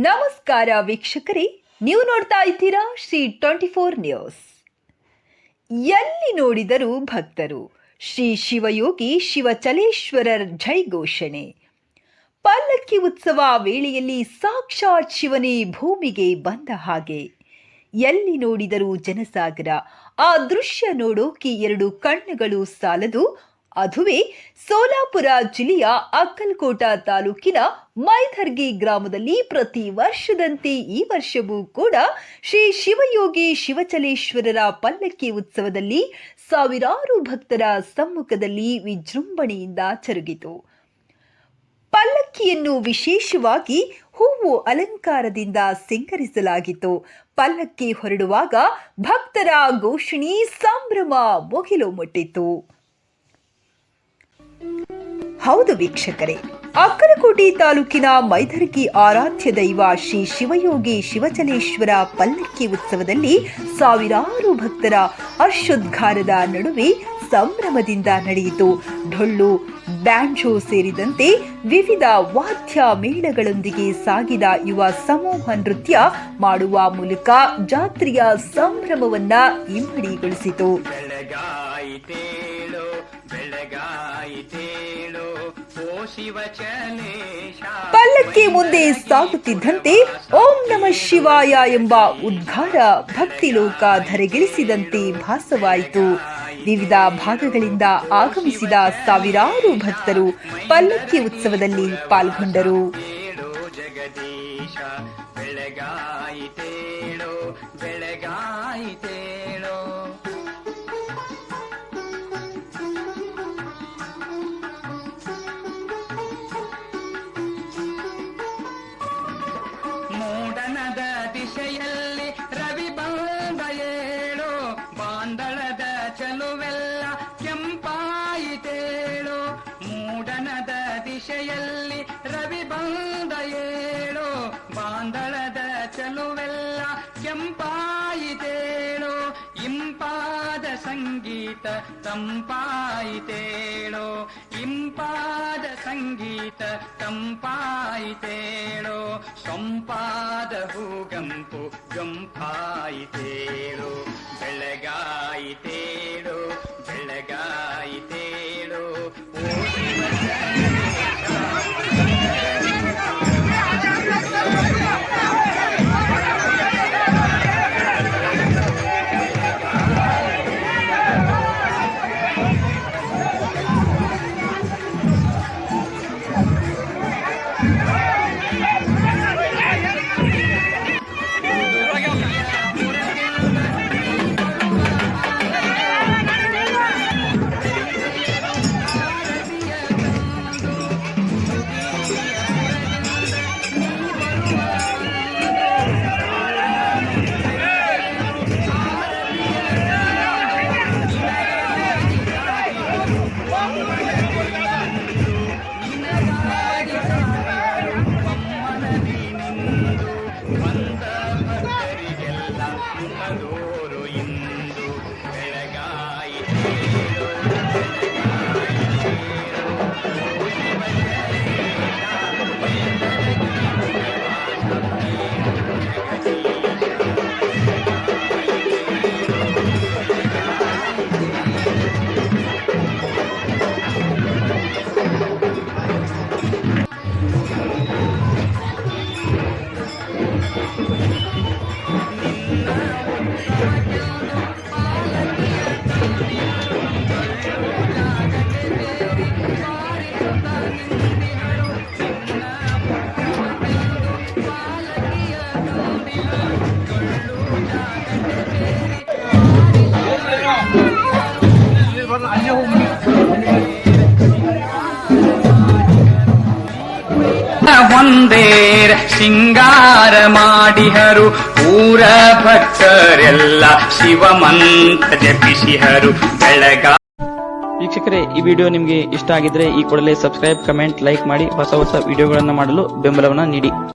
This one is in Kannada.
ನಮಸ್ಕಾರ ವೀಕ್ಷಕರೇ, ನೀವು ನೋಡ್ತಾ ಇದ್ದೀರಾ ಶ್ರೀ 24 ನ್ಯೂಸ್. ಎಲ್ಲಿ ನೋಡಿದರೂ ಭಕ್ತರು. ಶ್ರೀ ಶಿವಯೋಗಿ ಶಿವಚಲೇಶ್ವರರ ಜೈ ಘೋಷಣೆ. ಪಲ್ಲಕ್ಕಿ ಉತ್ಸವ ವೇಳೆಯಲ್ಲಿ ಸಾಕ್ಷಾತ್ ಶಿವನೇ ಭೂಮಿಗೆ ಬಂದ ಹಾಗೆ. ಎಲ್ಲಿ ನೋಡಿದರೂ ಜನಸಾಗರ. ಆ ದೃಶ್ಯ ನೋಡೋಕೆ ಎರಡು ಕಣ್ಣುಗಳು ಸಾಲದು. ಅದುವೇ ಸೋಲಾಪುರ ಜಿಲ್ಲೆಯ ಅಕ್ಕಲಕೋಟ ತಾಲೂಕಿನ ಮೈದರ್ಗಿ ಗ್ರಾಮದಲ್ಲಿ ಪ್ರತಿ ವರ್ಷದಂತೆ ಈ ವರ್ಷವೂ ಕೂಡ ಶ್ರೀ ಶಿವಯೋಗಿ ಶಿವಚಲೇಶ್ವರರ ಪಲ್ಲಕ್ಕಿ ಉತ್ಸವದಲ್ಲಿ ಸಾವಿರಾರು ಭಕ್ತರ ಸಮ್ಮುಖದಲ್ಲಿ ವಿಜೃಂಭಣೆಯಿಂದ ಜರುಗಿತು. ಪಲ್ಲಕ್ಕಿಯನ್ನು ವಿಶೇಷವಾಗಿ ಹೂವು ಅಲಂಕಾರದಿಂದ ಸಿಂಗರಿಸಲಾಗಿತ್ತು. ಪಲ್ಲಕ್ಕಿ ಹೊರಡುವಾಗ ಭಕ್ತರ ಘೋಷಣೆ, ಸಂಭ್ರಮ ಮುಗಿಲು ಮುಟ್ಟಿತ್ತು. ಹೌದು ವೀಕ್ಷಕರೇ, ಅಕ್ಕಲಕೋಟೆ ತಾಲೂಕಿನ ಮೈದರ್ಗಿ ಆರಾಧ್ಯ ದೈವ ಶ್ರೀ ಶಿವಯೋಗಿ ಶಿವಚಲೇಶ್ವರ ಪಲ್ಲಕ್ಕಿ ಉತ್ಸವದಲ್ಲಿ ಸಾವಿರಾರು ಭಕ್ತರ ಹರ್ಷೋದ್ಗಾರದ ನಡುವೆ ಸಂಭ್ರಮದಿಂದ ನಡೆಯಿತು. ಡೊಳ್ಳು, ಬ್ಯಾಂಜೋ ಸೇರಿದಂತೆ ವಿವಿಧ ವಾದ್ಯ ಮೇಳಗಳೊಂದಿಗೆ ಸಾಗಿದ ಯುವ ಸಮೂಹ ನೃತ್ಯ ಮಾಡುವ ಮೂಲಕ ಜಾತ್ರೆಯ ಸಂಭ್ರಮವನ್ನ ಇಮ್ಮಡಿಗೊಳಿಸಿತು. ಪಲ್ಲಕ್ಕಿ ಮುಂದೆ ಸಾಗುತ್ತಿದ್ದಂತೆ ಓಂ ನಮಃ ಶಿವಾಯ ಎಂಬ ಉದ್ಗಾರ ಭಕ್ತಿಲೋಕ ಧರೆಗಿಳಿಸಿದಂತೆ ಭಾಸವಾಯಿತು. ವಿವಿಧ ಭಾಗಗಳಿಂದ ಆಗಮಿಸಿದ ಸಾವಿರಾರು ಭಕ್ತರು ಪಲ್ಲಕ್ಕಿ ಉತ್ಸವದಲ್ಲಿ ಪಾಲ್ಗೊಂಡರು. ಮೂಡಣದ ದಿಶೆಯಲ್ಲಿ ರವಿ ಬಂದ ಏಳು, ಬಾಂದಳದ ಚಲುವೆಲ್ಲ ಕೆಂಪಾಯಿತೇಳು. ಮೂಡಣದ ದಿಶೆಯಲ್ಲಿ ರವಿ ಬಂದ ಏಳು, ಬಾಂದಳದ ಚಲುವೆಲ್ಲ ಕೆಂಪಾಯಿತೇಳು. ಇಂಪಾದ ಸಂಗೀತ ತಂಪಾಯಿತೇಳು, ಇಂಪಾದ ಸಂಗೀತ ತಂಪಾಯಿತೇಳು. ಸೊಂಪಾದ ಹೂಗಂಪು ಗಂಪಾಯಿತೇಳು, ಬೆಳಗಾಯಿತೇಳು ಬೆಳಗಾಯಿತೇಳು. ಒಂದೇರ ಸಿಂಗಾರ ಮಾಡಿಹರು, ಊರ ಭಕ್ತರೆಲ್ಲ ಶಿವಮಂತ್ರ ಜಪಿಸಿಹರು. ವೀಕ್ಷಕರೇ, ಈ ವಿಡಿಯೋ ನಿಮಗೆ ಇಷ್ಟ ಆಗಿದ್ರೆ ಈ ಕೂಡಲೇ ಸಬ್ಸ್ಕ್ರೈಬ್, ಕಮೆಂಟ್, ಲೈಕ್ ಮಾಡಿ ಹೊಸ ವಿಡಿಯೋಗಳನ್ನು ಮಾಡಲು ಬೆಂಬಲವನ್ನ ನೀಡಿ.